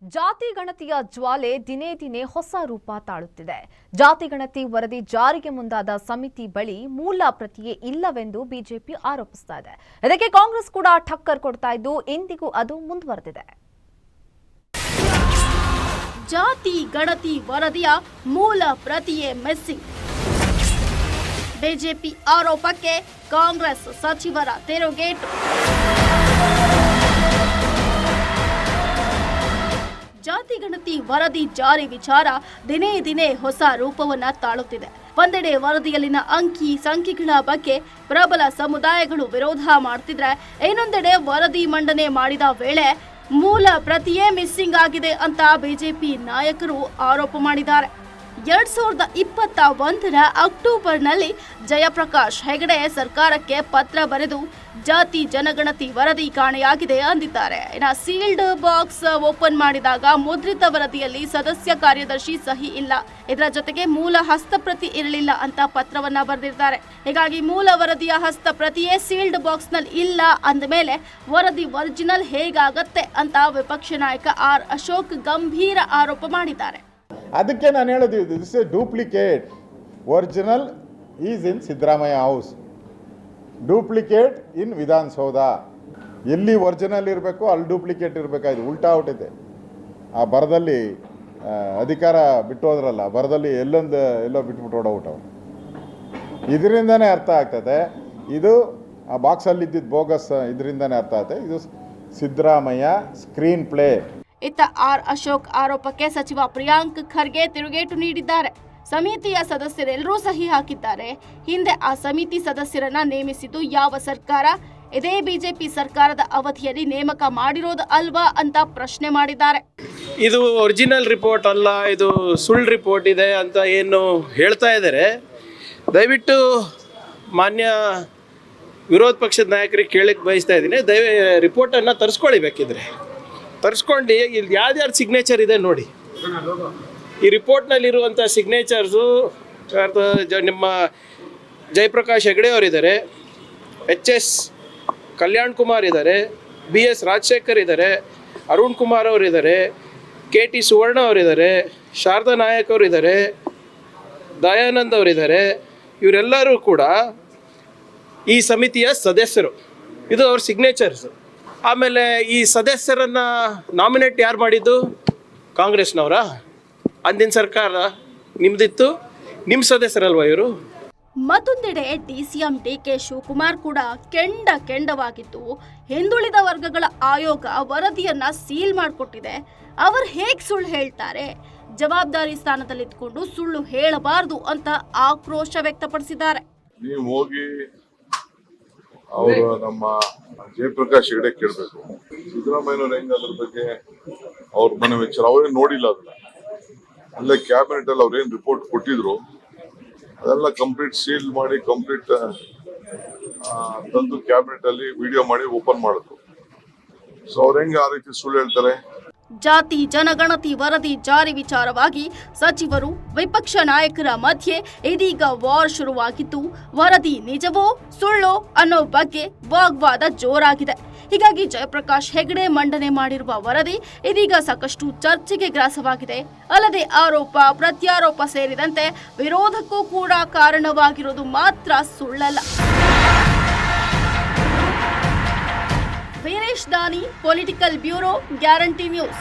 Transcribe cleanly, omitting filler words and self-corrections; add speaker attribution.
Speaker 1: ಜಾತಿ ಗಣತಿಯ ಜ್ವಾಲೆ ದಿನೇ ದಿನೇ ಹೊಸ ರೂಪ ತಾಳುತ್ತಿದೆ. ಜಾತಿ ಗಣತಿ ವರದಿ ಜಾರಿಗೆ ಮುಂದಾದ ಸಮಿತಿ ಬಳಿ ಮೂಲ ಪ್ರತಿಯೇ ಇಲ್ಲವೆಂದು ಬಿಜೆಪಿ ಆರೋಪಿಸ್ತಾ ಇದೆ. ಇದಕ್ಕೆ ಕಾಂಗ್ರೆಸ್ ಕೂಡ ಠಕ್ಕರ್ ಕೊಡ್ತಾ ಇದ್ದು ಇಂದಿಗೂ ಅದು ಮುಂದುವರೆದಿದೆ.
Speaker 2: ಜಾತಿ ಗಣತಿ ವರದಿಯ ಮೂಲ ಪ್ರತಿಯೇ ಮಿಸ್ಸಿಂಗ್. ಬಿಜೆಪಿ ಆರೋಪಕ್ಕೆ ಕಾಂಗ್ರೆಸ್ ಸಚಿವರ ತಿರುಗೇಟು. ಜಾತಿ ಗಣತಿ ವರದಿ ಜಾರಿ ವಿಚಾರ ದಿನೇ ದಿನೇ ಹೊಸ ರೂಪವನ್ನ ತಾಳುತ್ತಿದೆ. ಒಂದೆಡೆ ವರದಿಯಲ್ಲಿನ ಅಂಕಿ ಸಂಖ್ಯೆಗಳ ಬಗ್ಗೆ ಪ್ರಬಲ ಸಮುದಾಯಗಳು ವಿರೋಧ ಮಾಡ್ತಿದ್ರೆ, ಇನ್ನೊಂದೆಡೆ ವರದಿ ಮಂಡನೆ ಮಾಡಿದ ವೇಳೆ ಮೂಲ ಪ್ರತಿಯೇ ಮಿಸ್ಸಿಂಗ್ ಆಗಿದೆ ಅಂತ ಬಿಜೆಪಿ ನಾಯಕರು ಆರೋಪ ಮಾಡಿದ್ದಾರೆ. 2021ರ ಅಕ್ಟೋಬರ್ನಲ್ಲಿ ಜಯಪ್ರಕಾಶ್ ಹೆಗಡೆ ಸರ್ಕಾರಕ್ಕೆ ಪತ್ರ ಬರೆದು ಜಾತಿ ಜನಗಣತಿ ವರದಿ ಕಾಣೆಯಾಗಿದೆ ಅಂದಿದ್ದಾರೆ. ಇನ್ನು ಸೀಲ್ಡ್ ಬಾಕ್ಸ್ ಓಪನ್ ಮಾಡಿದಾಗ ಮುದ್ರಿತ ವರದಿಯಲ್ಲಿ ಸದಸ್ಯ ಕಾರ್ಯದರ್ಶಿ ಸಹಿ ಇಲ್ಲ, ಇದರ ಜೊತೆಗೆ ಮೂಲ ಹಸ್ತಪ್ರತಿ ಇರಲಿಲ್ಲ ಅಂತ ಪತ್ರವನ್ನ ಬರೆದಿದ್ದಾರೆ. ಹೀಗಾಗಿ ಮೂಲ ವರದಿಯ ಹಸ್ತಪ್ರತಿಯೇ ಸೀಲ್ಡ್ ಬಾಕ್ಸ್ ನಲ್ಲಿ ಇಲ್ಲ ಅಂದ ಮೇಲೆ ವರದಿ ಒರಿಜಿನಲ್ ಹೇಗಾಗತ್ತೆ ಅಂತ ವಿಪಕ್ಷ ನಾಯಕ ಆರ್ ಅಶೋಕ್ ಗಂಭೀರ ಆರೋಪ ಮಾಡಿದ್ದಾರೆ.
Speaker 3: ಅದಕ್ಕೆ ನಾನು ಹೇಳೋದು, this a duplicate. Original is in Siddaramaiah house, duplicate in Vidhana Soudha. ಎಲ್ಲಿ ಒರಿಜಿನಲ್ ಇರಬೇಕು ಅಲ್ಲಿ ಡೂಪ್ಲಿಕೇಟ್ ಇರಬೇಕಾಯ್ತು, ಉಲ್ಟಾ ಹೊಟ್ಟಿದೆ. ಆ ಬರದಲ್ಲಿ ಅಧಿಕಾರ ಬಿಟ್ಟು ಹೋದ್ರಲ್ಲ, ಬರದಲ್ಲಿ ಎಲ್ಲೋ ಬಿಟ್ಬಿಟ್ಟು ಹೊಡೋಬಿಟ್ಟವ್ರು. ಇದರಿಂದನೇ ಅರ್ಥ ಆಗ್ತದೆ, ಇದು ಆ ಬಾಕ್ಸಲ್ಲಿ ಇದ್ದಿದ್ದು ಬೋಗಸ್, ಇದರಿಂದನೇ ಅರ್ಥ ಆಗ್ತದೆ ಇದು ಸಿದ್ದರಾಮಯ್ಯ ಸ್ಕ್ರೀನ್ ಪ್ಲೇ.
Speaker 2: ಇತ್ತ ಆರ್ ಅಶೋಕ್ ಆರೋಪಕ್ಕೆ ಸಚಿವ ಪ್ರಿಯಾಂಕ್ ಖರ್ಗೆ ತಿರುಗೇಟು ನೀಡಿದ್ದಾರೆ. ಸಮಿತಿಯ ಸದಸ್ಯರೆಲ್ಲರೂ ಸಹಿ ಹಾಕಿದ್ದಾರೆ. ಹಿಂದೆ ಆ ಸಮಿತಿ ಸದಸ್ಯರನ್ನ ನೇಮಿಸಿದ್ದು ಯಾವ ಸರ್ಕಾರ? ಇದೇ ಬಿಜೆಪಿ ಸರ್ಕಾರದ ಅವಧಿಯಲ್ಲಿ ನೇಮಕ ಮಾಡಿರೋದು ಅಲ್ವಾ ಅಂತ ಪ್ರಶ್ನೆ ಮಾಡಿದ್ದಾರೆ.
Speaker 4: ಇದು ಒರಿಜಿನಲ್ ರಿಪೋರ್ಟ್ ಅಲ್ಲ, ಇದು ಸುಳ್ಳು ರಿಪೋರ್ಟ್ ಇದೆ ಅಂತ ಏನು ಹೇಳ್ತಾ ಇದ್ದಾರೆ. ದಯವಿಟ್ಟು ಮಾನ್ಯ ವಿರೋಧ ಪಕ್ಷದ ನಾಯಕರಿಗೆ ಕೇಳಕ್ಕೆ ಬಯಸ್ತಾ ಇದ್ದೀನಿ, ರಿಪೋರ್ಟನ್ನು ತರಿಸ್ಕೊಳ್ಳಿ, ಬೇಕಿದ್ರೆ ತರಿಸ್ಕೊಂಡು ಇಲ್ಲಿ ಯಾವ್ದಾರು ಸಿಗ್ನೇಚರ್ ಇದೆ ನೋಡಿ. ಈ ರಿಪೋರ್ಟ್ನಲ್ಲಿರುವಂಥ ಸಿಗ್ನೇಚರ್ಸು ನಿಮ್ಮ ಜಯಪ್ರಕಾಶ್ ಹೆಗಡೆ ಅವರಿದ್ದಾರೆ, ಎಚ್.ಎಸ್. ಕಲ್ಯಾಣ್ ಕುಮಾರ್ ಇದ್ದಾರೆ, ಬಿ.ಎಸ್. ರಾಜಶೇಖರ್ ಇದ್ದಾರೆ, ಅರುಣ್ ಕುಮಾರ್ ಅವರಿದ್ದಾರೆ, ಕೆ.ಟಿ. ಸುವರ್ಣ ಅವರಿದ್ದಾರೆ, ಶಾರದಾ ನಾಯಕ್ ಅವರಿದ್ದಾರೆ, ದಯಾನಂದ್ ಅವರಿದ್ದಾರೆ. ಇವರೆಲ್ಲರೂ ಕೂಡ ಈ ಸಮಿತಿಯ ಸದಸ್ಯರು. ಇದು ಅವ್ರ ಸಿಗ್ನೇಚರ್ಸು. ಆಮೇಲೆ ಈ ಸದಸ್ಯರನ್ನು ನಾಮಿನೇಟ್ ಯಾರು ಮಾಡಿದ್ದು? ಕಾಂಗ್ರೆಸ್ನವರ? ಅಂದಿನ ಸರ್ಕಾರ ನಿಮ್ದಿತ್ತು, ನಿಮ್ಮ ಸದಸ್ಯರಲ್ವ ಇವರು?
Speaker 2: ಮತ್ತೊಂದೆಡೆ ಡಿಸಿಎಂ ಡಿ.ಕೆ. ಶಿವಕುಮಾರ್ ಕೂಡ ಕೆಂಡವಾಗಿದ್ದು, ಹಿಂದುಳಿದ ವರ್ಗಗಳ ಆಯೋಗ ವರದಿಯನ್ನ ಸೀಲ್ ಮಾಡಿಕೊಟ್ಟಿದೆ, ಅವರು ಹೇಗೆ ಸುಳ್ಳು ಹೇಳ್ತಾರೆ? ಜವಾಬ್ದಾರಿ ಸ್ಥಾನದಲ್ಲಿದ್ದುಕೊಂಡು ಸುಳ್ಳು ಹೇಳಬಾರದು ಅಂತ ಆಕ್ರೋಶ ವ್ಯಕ್ತಪಡಿಸಿದ್ದಾರೆ.
Speaker 5: ನೀವು ಹೋಗಿ ಅವರು ನಮ್ಮ ಜಯಪ್ರಕಾಶ್ ಹೆಗಡೆ ಕೇಳಬೇಕು, ಸಿದ್ದರಾಮಯ್ಯನವ್ರು ಹೆಂಗ ಅದ್ರ ಬಗ್ಗೆ ಅವ್ರ ಮನೆ ವಿಚಾರ ಅವ್ರೇನು ನೋಡಿಲ್ಲ. ಅದನ್ನ ಅಲ್ಲೇ ಕ್ಯಾಬಿನೆಟ್ ಅಲ್ಲಿ ಅವ್ರೇನು ರಿಪೋರ್ಟ್ ಕೊಟ್ಟಿದ್ರು ಅದೆಲ್ಲ ಕಂಪ್ಲೀಟ್ ಸೀಲ್ ಮಾಡಿ ಕಂಪ್ಲೀಟ್ ತಂದು ಕ್ಯಾಬಿನೆಟ್ ಅಲ್ಲಿ ವಿಡಿಯೋ ಮಾಡಿ ಓಪನ್ ಮಾಡಿದ್ರು. ಸೊ ಅವ್ರ ಹೆಂಗ ಆ ರೀತಿ ಸುಳ್ಳು ಹೇಳ್ತಾರೆ?
Speaker 2: ಜಾತಿ ಜನಗಣತಿ ವರದಿ ಜಾರಿ ವಿಚಾರವಾಗಿ ಸಚಿವರು ವಿಪಕ್ಷ ನಾಯಕರ ಮಧ್ಯೆ ಇದೀಗ ವಾರ್ ಶುರುವಾಗಿದ್ದು, ವರದಿ ನಿಜವೋ ಸುಳ್ಳೋ ಅನ್ನೋ ಬಗ್ಗೆ ವಾಗ್ವಾದ ಜೋರಾಗಿದೆ. ಹೀಗಾಗಿ ಜಯಪ್ರಕಾಶ್ ಹೆಗಡೆ ಮಂಡನೆ ಮಾಡಿರುವ ವರದಿ ಇದೀಗ ಸಾಕಷ್ಟು ಚರ್ಚೆಗೆ ಗ್ರಾಸವಾಗಿದೆ. ಅಲ್ಲದೆ ಆರೋಪ ಪ್ರತ್ಯಾರೋಪ ಸೇರಿದಂತೆ ವಿರೋಧಕ್ಕೂ ಕೂಡ ಕಾರಣವಾಗಿರೋದು ಮಾತ್ರ ಸುಳ್ಳಲ್ಲ. ವೀರೇಶ್ ದಾನಿ, ಪೊಲಿಟಿಕಲ್ ಬ್ಯೂರೋ, ಗ್ಯಾರಂಟಿ ನ್ಯೂಸ್.